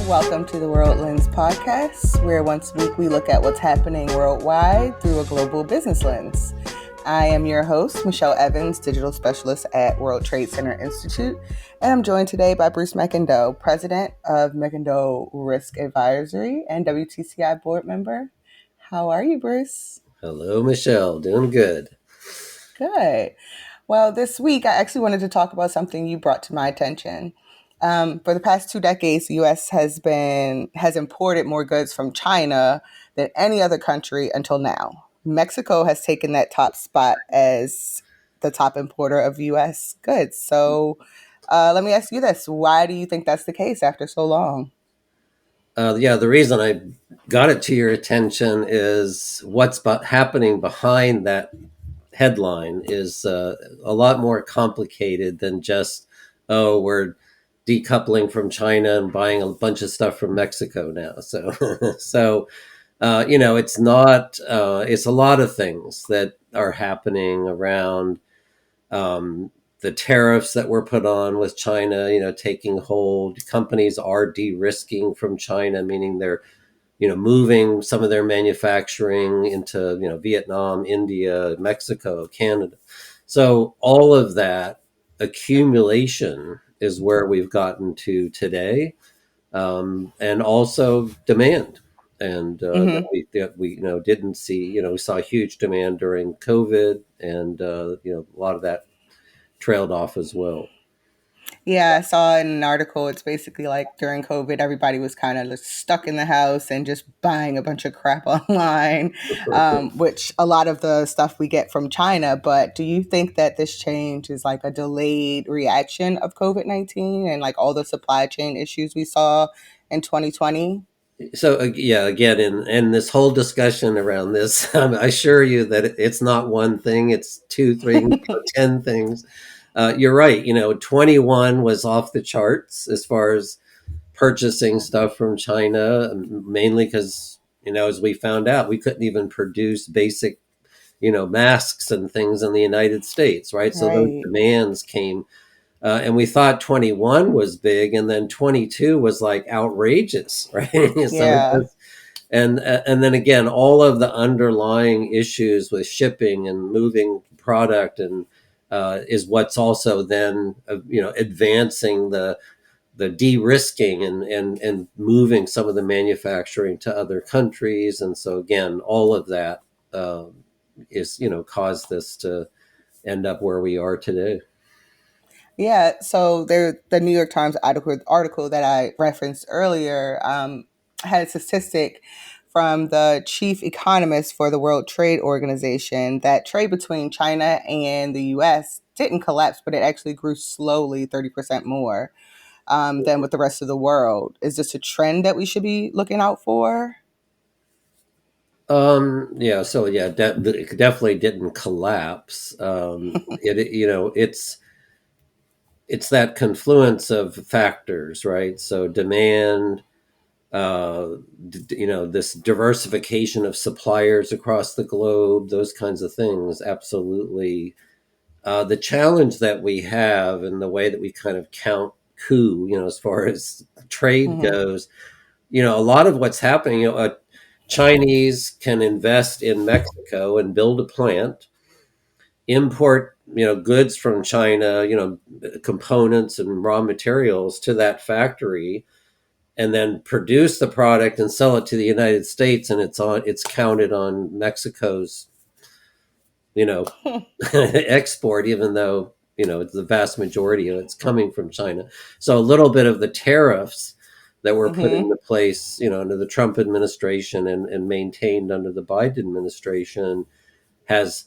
Welcome to the World Lens podcast, where once a week we look at what's happening worldwide through a global business lens. I am your host, Michelle Evans, Digital Specialist at World Trade Center Institute, and I'm joined today by Bruce McIndoe, President of McIndoe Risk Advisory and WTCI Board Member. How are you, Bruce? Hello, Michelle. Doing good. Good. Well, this week I actually wanted to talk about something you brought to my attention. For the past 2 decades, the U.S. has imported more goods from China than any other country until now. Mexico has taken that top spot as the top importer of U.S. goods. So, let me ask you this: why do you think that's the case after so long? The reason I got it to your attention is what's happening behind that headline is a lot more complicated than just, oh, we're decoupling from China and buying a bunch of stuff from Mexico now. So, it's not, it's a lot of things that are happening around um, the tariffs that were put on with China, taking hold. Companies are de-risking from China, meaning they're, moving some of their manufacturing into, Vietnam, India, Mexico, Canada. So all of that accumulation is where we've gotten to today, and also demand. And Hmm. that we didn't see. We saw huge demand during COVID, and a lot of that trailed off as well. Yeah, I saw in an article. It's basically like during COVID, everybody was kind of stuck in the house and just buying a bunch of crap online, which a lot of the stuff we get from China. But do you think that this change is like a delayed reaction of COVID-19 and like all the supply chain issues we saw in 2020? So yeah, again, in this whole discussion around this, I assure you that it's not one thing; it's two, three, 10 things. You're right. 21 was off the charts as far as purchasing stuff from China, mainly because as we found out, we couldn't even produce basic masks and things in the United States, right? So those Right. demands came. And we thought 21 was big, and then 22 was like outrageous, right? So it Yeah. just, and then again, all of the underlying issues with shipping and moving product and is what's also then advancing the de-risking and moving some of the manufacturing to other countries. And so again, all of that is caused this to end up where we are today. Yeah, so the New York Times article that I referenced earlier had a statistic from the chief economist for the World Trade Organization that trade between China and the U.S. didn't collapse, but it actually grew slowly, 30% more than with the rest of the world. Is this a trend that we should be looking out for? Yeah, so yeah, it definitely didn't collapse. It's that confluence of factors, right? So demand, this diversification of suppliers across the globe, those kinds of things, absolutely. The challenge that we have and the way that we kind of count coup, as far as trade Hmm. goes, a lot of what's happening, Chinese can invest in Mexico and build a plant, import, goods from China, components and raw materials to that factory, and then produce the product and sell it to the United States, and it's counted on Mexico's, you know, export, even though it's the vast majority of it's coming from China. So a little bit of the tariffs that were put Hmm. into place, under the Trump administration and maintained under the Biden administration has,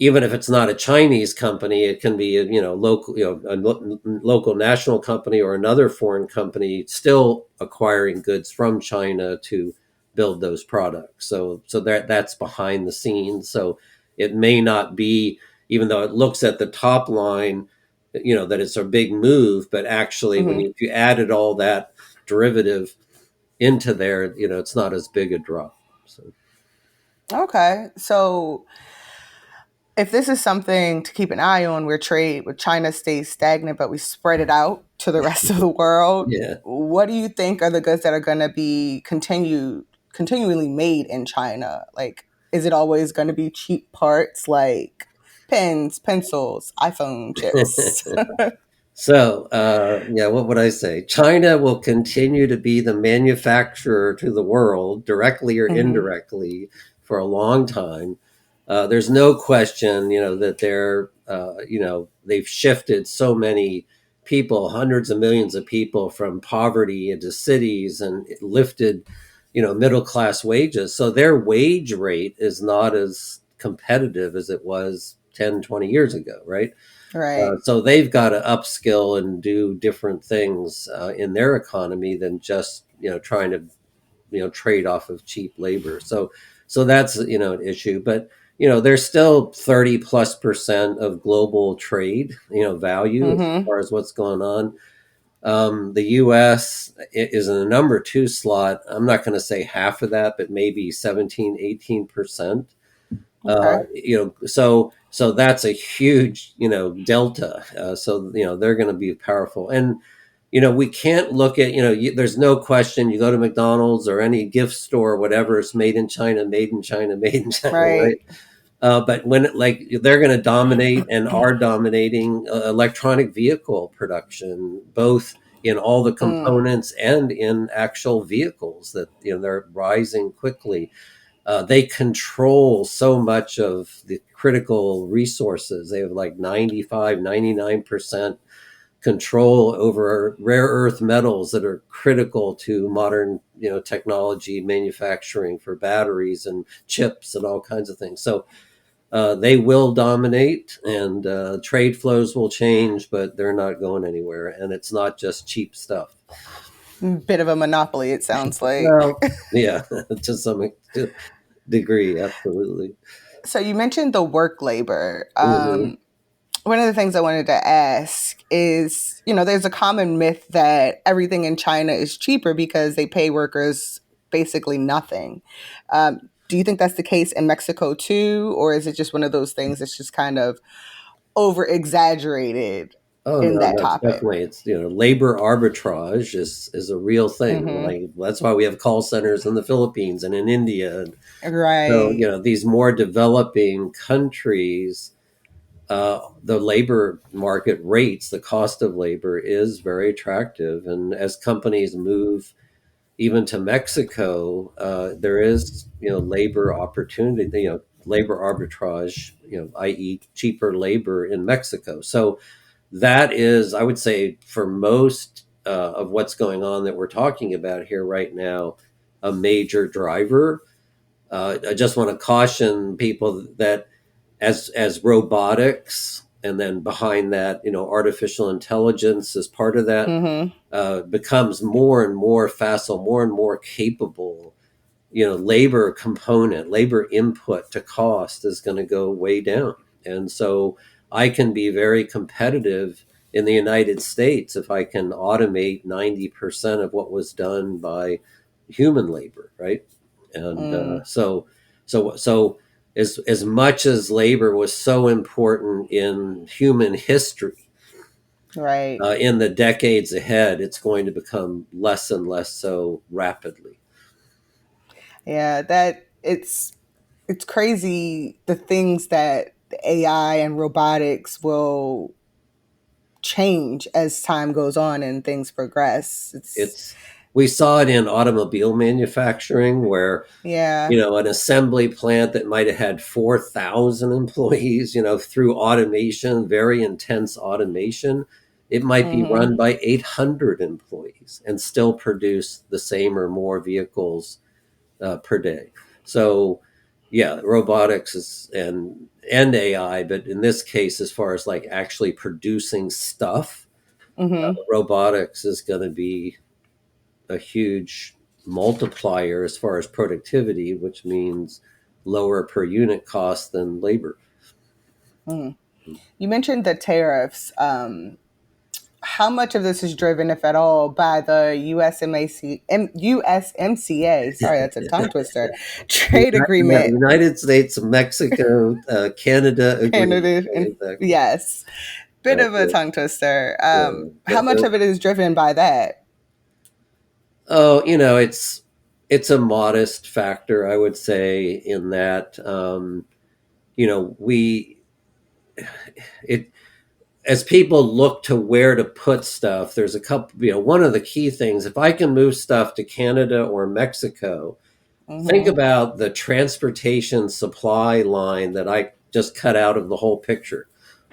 even if it's not a Chinese company, it can be local, a local national company or another foreign company still acquiring goods from China to build those products. So that's behind the scenes. So it may not be, even though it looks at the top line, that it's a big move, but actually when Hmm. if you added all that derivative into there, it's not as big a drop. So. Okay, so if this is something to keep an eye on, where trade with China stays stagnant, but we spread it out to the rest of the world, Yeah. what do you think are the goods that are going to be continually made in China? Like, is it always going to be cheap parts like pens, pencils, iPhone chips? So, yeah, what would I say? China will continue to be the manufacturer to the world, directly or Hmm. indirectly, for a long time. There's no question, that they've shifted so many people, hundreds of millions of people from poverty into cities and it lifted, middle class wages. So their wage rate is not as competitive as it was 10, 20 years ago, right? Right. So they've got to upskill and do different things in their economy than just trying to trade off of cheap labor. So that's an issue, but there's still 30+% of global trade value as Hmm. far as what's going on. The U.S. is in the number two slot. I'm not going to say half of that, but maybe 17, 18%. Okay. So that's a huge delta. So they're going to be powerful, and we can't look at there's no question. You go to McDonald's or any gift store, or whatever, it's made in China, made in China, made in China, right? Right. But when like they're going to dominate and are dominating electronic vehicle production, both in all the Mm. components and in actual vehicles, that they're rising quickly. They control so much of the critical resources. They have like 95, 99% control over rare earth metals that are critical to modern technology manufacturing for batteries and chips and all kinds of things. So they will dominate, and trade flows will change, but they're not going anywhere. And it's not just cheap stuff. Bit of a monopoly, it sounds like. Well, yeah, to some degree, absolutely. So you mentioned the work labor. Hmm. One of the things I wanted to ask is, there's a common myth that everything in China is cheaper because they pay workers basically nothing. Do you think that's the case in Mexico too, or is it just one of those things that's just kind of over exaggerated Oh in no, that no, it's topic? definitely it's labor arbitrage is a real thing. Hmm. Like that's why we have call centers in the Philippines and in India. And so Right. these more developing countries, the labor market rates, the cost of labor is very attractive. And as companies move even to Mexico, there is labor opportunity, labor arbitrage, i.e., cheaper labor in Mexico. So that is, I would say, for most of what's going on that we're talking about here right now, a major driver. I just want to caution people that as robotics, and then behind that, artificial intelligence as part of that, Hmm. becomes more and more facile, more and more capable. Labor component, labor input to cost is going to go way down. And so I can be very competitive in the United States if I can automate 90% of what was done by human labor, right? And Mm. so as much as labor was so important in human history, Right. in the decades ahead, it's going to become less and less so rapidly. Yeah, that it's crazy the things that the AI and robotics will change as time goes on and things progress. It's It's We saw it in automobile manufacturing where yeah. an assembly plant that might have had 4,000 employees, through automation, very intense automation, it might be Hmm. run by 800 employees and still produce the same or more vehicles per day. So, yeah, robotics is and AI, but in this case, as far as like actually producing stuff, Hmm. robotics is going to be a huge multiplier as far as productivity, which means lower per unit cost than labor. Hmm. You mentioned the tariffs. how much of this is driven, if at all, by the USMCA, sorry, that's a tongue twister, trade Yeah, agreement, United States, Mexico, Canada agreement. Canada, and Exactly. yes, bit of a Yeah, tongue twister. yeah. How much of it is driven by that? Oh, it's a modest factor, I would say, in that we it as people look to where to put stuff. There's a couple. One of the key things, if I can move stuff to Canada or Mexico, think Mm-hmm. about the transportation supply line that I just cut out of the whole picture,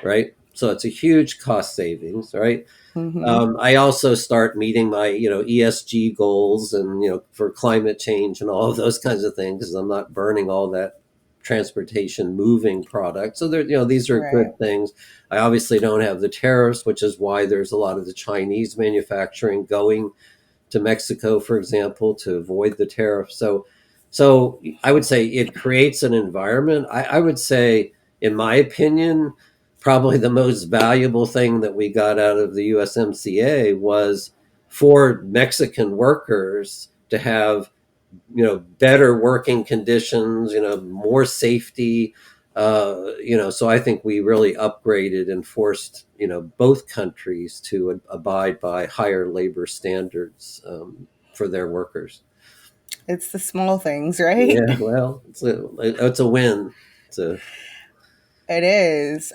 right? So it's a huge cost savings, right? Mm-hmm. I also start meeting my ESG goals and for climate change and all of those kinds of things because I'm not burning all that transportation moving product. So there, these are Right. good things. I obviously don't have the tariffs, which is why there's a lot of the Chinese manufacturing going to Mexico, for example, to avoid the tariff. So I would say it creates an environment. I would say, in my opinion, probably the most valuable thing that we got out of the USMCA was for Mexican workers to have better working conditions, more safety. So I think we really upgraded and forced both countries to abide by higher labor standards for their workers. It's the small things, right? Yeah, well, it's a win. It's a It is.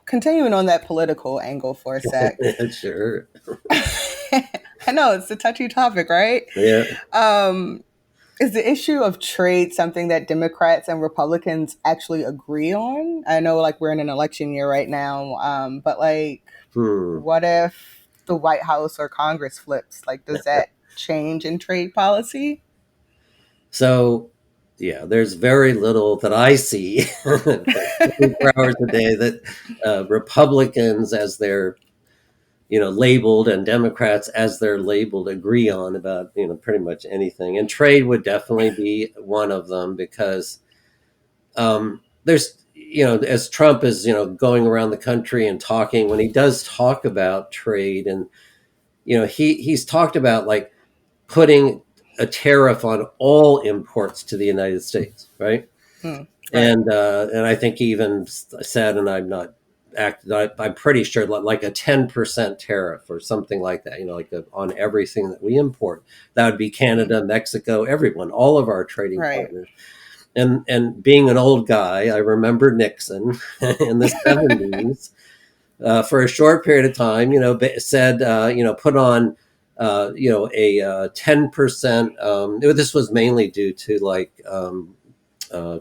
Continuing on that political angle for a sec. sure. I know it's a touchy topic, right? Yeah. Um, is the issue of trade something that Democrats and Republicans actually agree on? I know, like, we're in an election year right now, but like, Hmm. what if the White House or Congress flips? Like, does that change in trade policy? So, yeah, there's very little that I see 24 hours a day that Republicans, as they're labeled, and Democrats, as they're labeled, agree on about pretty much anything. And trade would definitely be one of them because there's as Trump is going around the country and talking, when he does talk about trade, and he's talked about like putting a tariff on all imports to the United States, right? Hmm, right. And I think he even said, and I'm not I'm pretty sure like a 10% tariff or something like that, like on everything that we import. That would be Canada, Mexico, everyone, all of our trading Right. partners. And being an old guy, I remember Nixon in the 70s for a short period of time, said, put on, a 10%. This was mainly due to like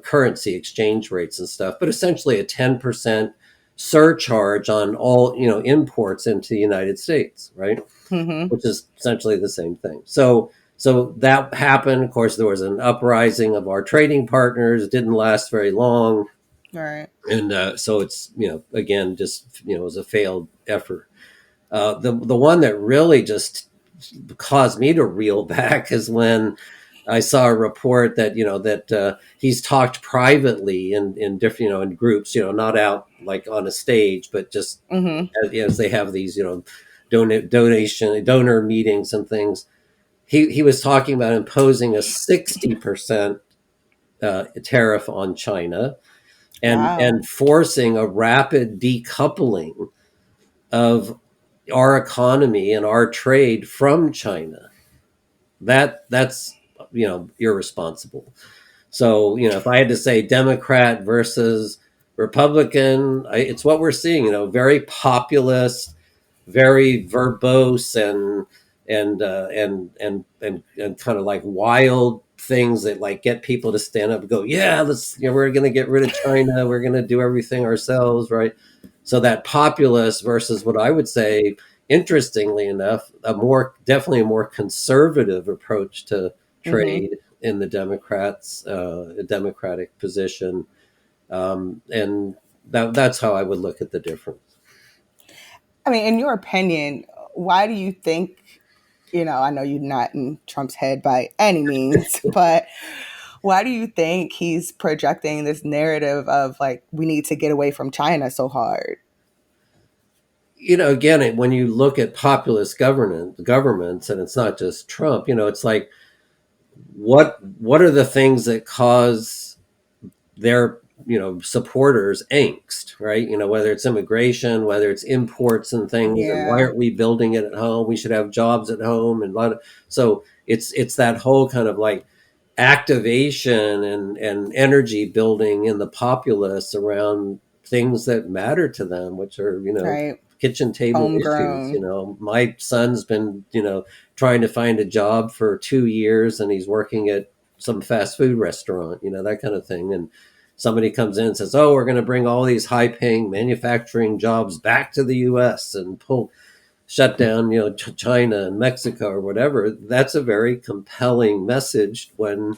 currency exchange rates and stuff, but essentially a 10% surcharge on all, imports into the United States, right? Mm-hmm. Which is essentially the same thing. So that happened. Of course, there was an uprising of our trading partners. It didn't last very long, Right. and so it's again just it was a failed effort. The one that really just caused me to reel back is when I saw a report that he's talked privately in different in groups, not out like on a stage, but just Mm-hmm. as they have these donor meetings and things. He was talking about imposing a 60% tariff on China, Wow. and forcing a rapid decoupling of our economy and our trade from China. That's irresponsible. So if I had to say Democrat versus Republican, it's what we're seeing. Very populist, very verbose, and kind of like wild things that like get people to stand up and go, yeah, let's we're going to get rid of China, we're going to do everything ourselves, right? So that populist versus what I would say, interestingly enough, definitely a more conservative approach to Mm-hmm. trade in the Democratic position, and that's how I would look at the difference. I mean, in your opinion, why do you think, I know you're not in Trump's head by any means, but why do you think he's projecting this narrative of like we need to get away from China so hard? again, when you look at populist governments, and it's not just Trump, it's like, what are the things that cause their supporters angst, right? Whether it's immigration, whether it's imports and things, and why Yeah, aren't we building it at home? We should have jobs at home, and a lot of, so it's that whole kind of like activation and energy building in the populace around things that matter to them, which are right. kitchen table issues. Homegrown. My son's been trying to find a job for 2 years, and he's working at some fast food restaurant, that kind of thing. And somebody comes in and says, "Oh, we're going to bring all these high-paying manufacturing jobs back to the U.S. and shut down, China and Mexico or whatever." That's a very compelling message when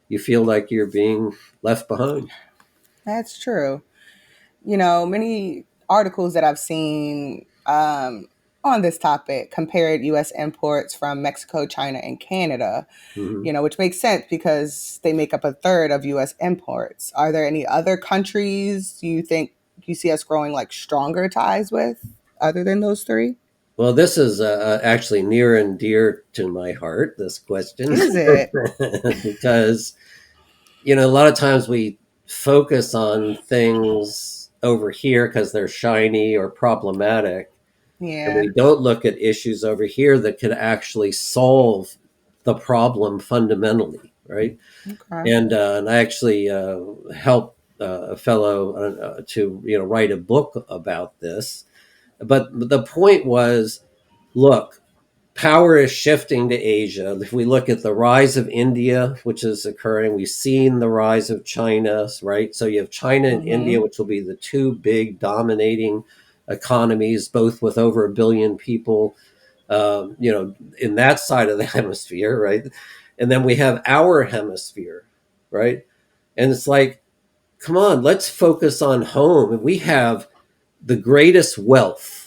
you feel like you're being left behind. That's true. Many articles that I've seen on this topic compared U.S. imports from Mexico, China, and Canada, Hmm. which makes sense because they make up a third of U.S. imports. Are there any other countries you think you see us growing like stronger ties with other than those three? Well, this is actually near and dear to my heart, this question, Is it? because, a lot of times we focus on things over here because they're shiny or problematic, and Yeah. we don't look at issues over here that could actually solve the problem fundamentally, right? Okay. And I actually helped a fellow to write a book about this. But the point was, look, power is shifting to Asia. If we look at the rise of India, which is occurring, we've seen the rise of China, right? So you have China and India, Mm-hmm. which will be the two big dominating economies, both with over 1 billion people, in that side of the hemisphere, right? And then we have our hemisphere, right? And it's like, come on, let's focus on home. We have the greatest wealth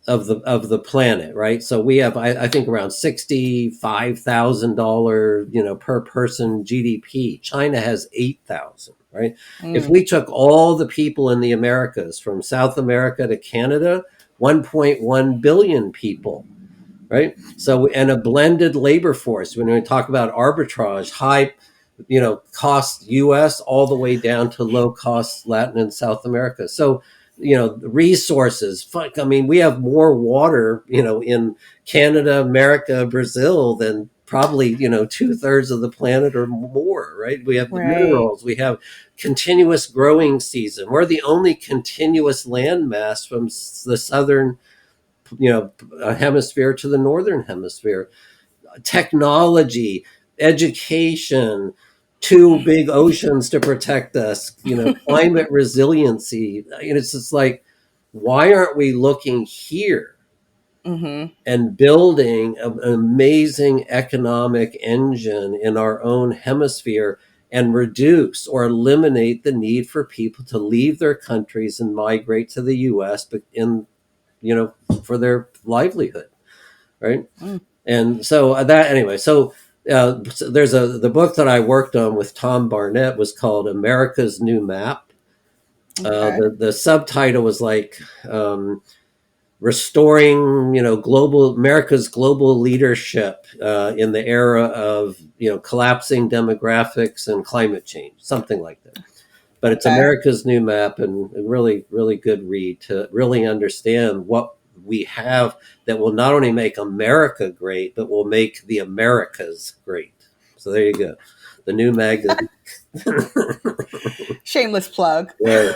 of the planet, right? So we have, I think, around $65,000, per person GDP. China has 8,000, right? If Mm. we took all the people in the Americas from South America to Canada, 1.1 billion people, right? So, and a blended labor force. When we talk about arbitrage, high, cost US all the way down to low cost Latin and South America. So, resources. Fuck, I mean, we have more water, in Canada, America, Brazil than probably, 2/3 of the planet or more, right? We have the Right. minerals, we have continuous growing season. We're the only continuous landmass from the southern, hemisphere to the northern hemisphere. Technology, education, two big oceans to protect us, climate resiliency. It's just like, why aren't we looking here Mm-hmm. and building an amazing economic engine in our own hemisphere and reduce or eliminate the need for people to leave their countries and migrate to the US, but you know for their livelihood, right? Mm. And so that anyway, so there's the book that I worked on with Tom Barnett was called America's New Map. Okay. The subtitle was like, restoring, global America's global leadership in the era of collapsing demographics and climate change, something like that. But it's Okay. America's New Map, and a really, really good read to really understand what we have that will not only make America great, but will make the Americas great. So there you go. The new magazine. Shameless plug. Right.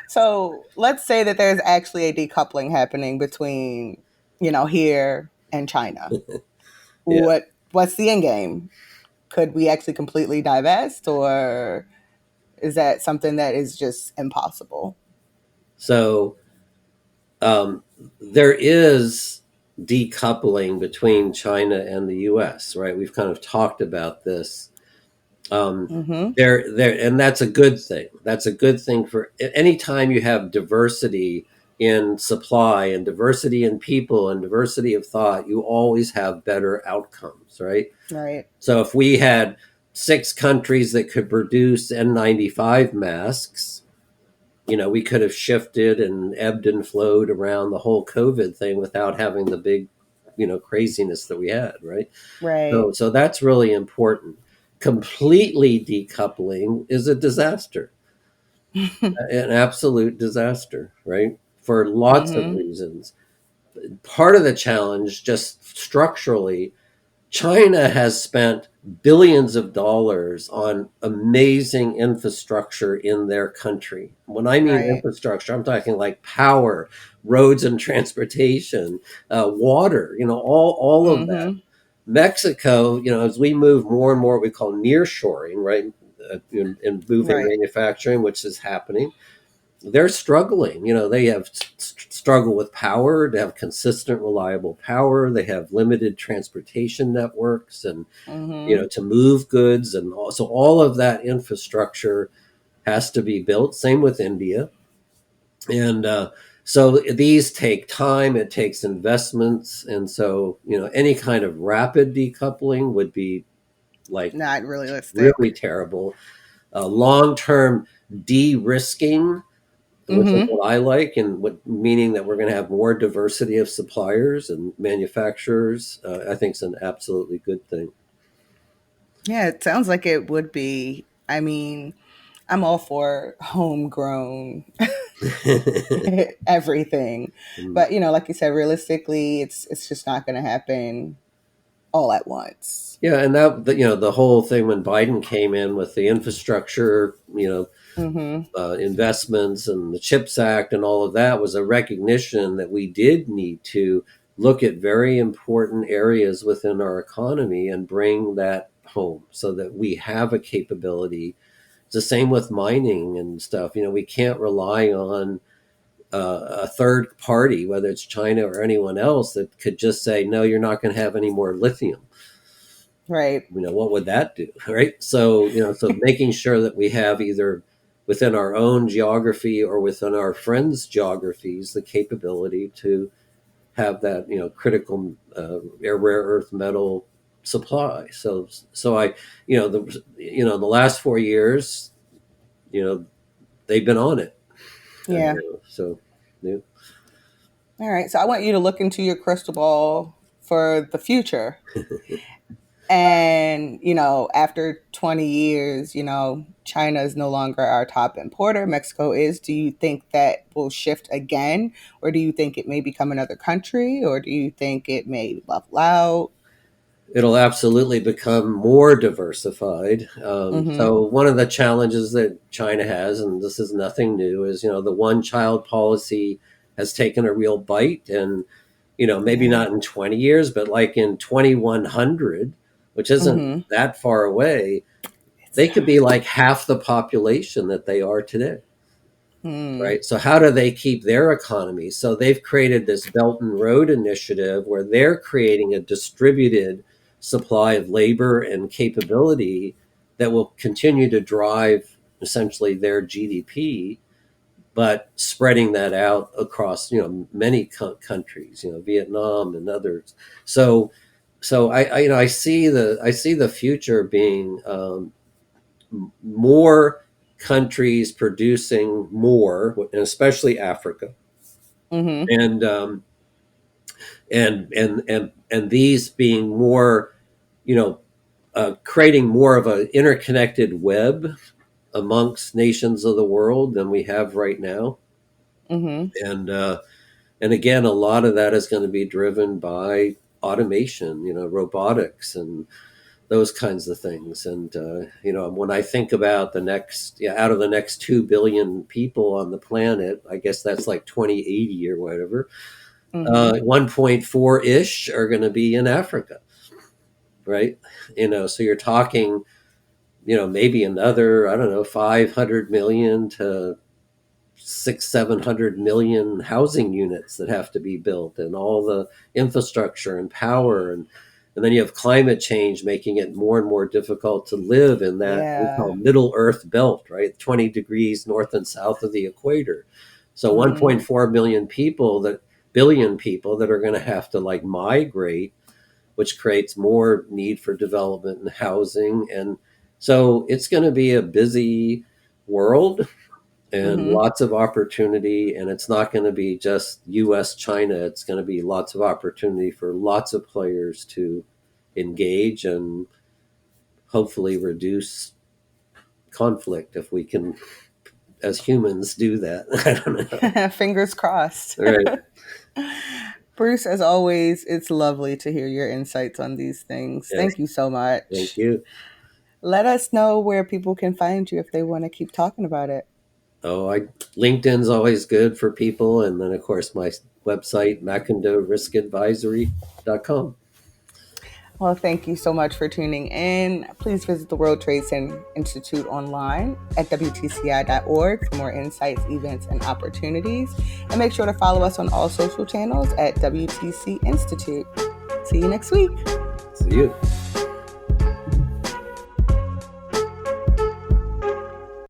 So let's say that there's actually a decoupling happening between, here and China. Yeah. What's the end game? Could we actually completely divest, or is that something that is just impossible? So um, there is decoupling between China and the U.S., right? We've kind of talked about this. Um, Mm-hmm. and that's a good thing. That's a good thing for anytime you have diversity in supply and diversity in people and diversity of thought, you always have better outcomes, right? Right. So if we had 6 countries that could produce N95 masks, We could have shifted and ebbed and flowed around the whole COVID thing without having the big, craziness that we had, right? Right. So that's really important. Completely decoupling is a disaster, an absolute disaster, right? For lots of Mhm. reasons. Part of the challenge, just structurally, China has spent billions of dollars on amazing infrastructure in their country. When I mean Right. infrastructure, I'm talking like power, roads and transportation, water, all of that. Mhm. Mexico, as we move more and more, what we call nearshoring, right, in moving Right. manufacturing, which is happening, they're struggling. They have struggle with power, to have consistent, reliable power. They have limited transportation networks, and Mhm. to move goods, and so all of that infrastructure has to be built. Same with India, and so these take time. It takes investments, and so any kind of rapid decoupling would be like Not realistic. really terrible. Long term de-risking, which is Mhm. what I like, and what meaning that we're going to have more diversity of suppliers and manufacturers. I think is an absolutely good thing. Yeah, it sounds like it would be. I mean, I'm all for homegrown everything. But, like you said, realistically, it's just not going to happen all at once. Yeah, and that the whole thing when Biden came in with the infrastructure, Mhm. investments and the CHIPS Act and all of that was a recognition that we did need to look at very important areas within our economy and bring that home so that we have a capability. It's the same with mining and stuff. We can't rely on a third party, whether it's China or anyone else, that could just say, no, you're not going to have any more lithium. Right. What would that do? Right. So making sure that we have either within our own geography or within our friends' geographies the capability to have that, critical rare earth metal supply. So the last 4 years, you know, they've been on it. Yeah. So, yeah. All right. So I want you to look into your crystal ball for the future. And, after 20 years, China is no longer our top importer. Mexico is. Do you think that will shift again? Or do you think it may become another country? Or do you think it may level out? It'll absolutely become more diversified. Mm-hmm. So one of the challenges that China has, and this is nothing new, is the one child policy has taken a real bite, and maybe Yeah. not in 20 years, but like in 2100, which isn't Mm-hmm. that far away, It's they could be not. like half the population that they are today. Hmm. Right. So how do they keep their economy? So they've created this Belt and Road Initiative where they're creating a distributed supply of labor and capability that will continue to drive essentially their GDP, but spreading that out across many countries, Vietnam and others. So I see the future being more countries producing more, and especially Africa, Mm-hmm. and and these being more, you know, creating more of an interconnected web amongst nations of the world than we have right now, Mm-hmm. and and again, a lot of that is going to be driven by automation, robotics and those kinds of things. And when I think about the next, yeah, out of the next 2 billion people on the planet, I guess that's like 2080 or whatever. Mm-hmm. 1.4 ish are going to be in Africa, right? So you're talking, maybe another, I don't know, 500 million to 700 million housing units that have to be built, and all the infrastructure and power, and then you have climate change making it more and more difficult to live in that we call Yeah. middle earth belt, right? 20 degrees north and south of the equator. So Mm-hmm. 1.4 billion people that are going to have to like migrate, which creates more need for development and housing. And so it's going to be a busy world. and Hmm. lots of opportunity. And it's not going to be just US, China. It's going to be lots of opportunity for lots of players to engage and hopefully reduce conflict if we can, as humans, do that. I don't know. Fingers crossed. All right. Bruce, as always, it's lovely to hear your insights on these things. Yes. Thank you so Thank much. you. Let us know where people can find you if they want to keep talking about it. Oh, LinkedIn's always good for people. And then, of course, my website, McIndoe.com. Well, thank you so much for tuning in. Please visit the World Trade Center Institute online at WTCI.org for more insights, events, and opportunities. And make sure to follow us on all social channels at WTC Institute. See you next week. See you.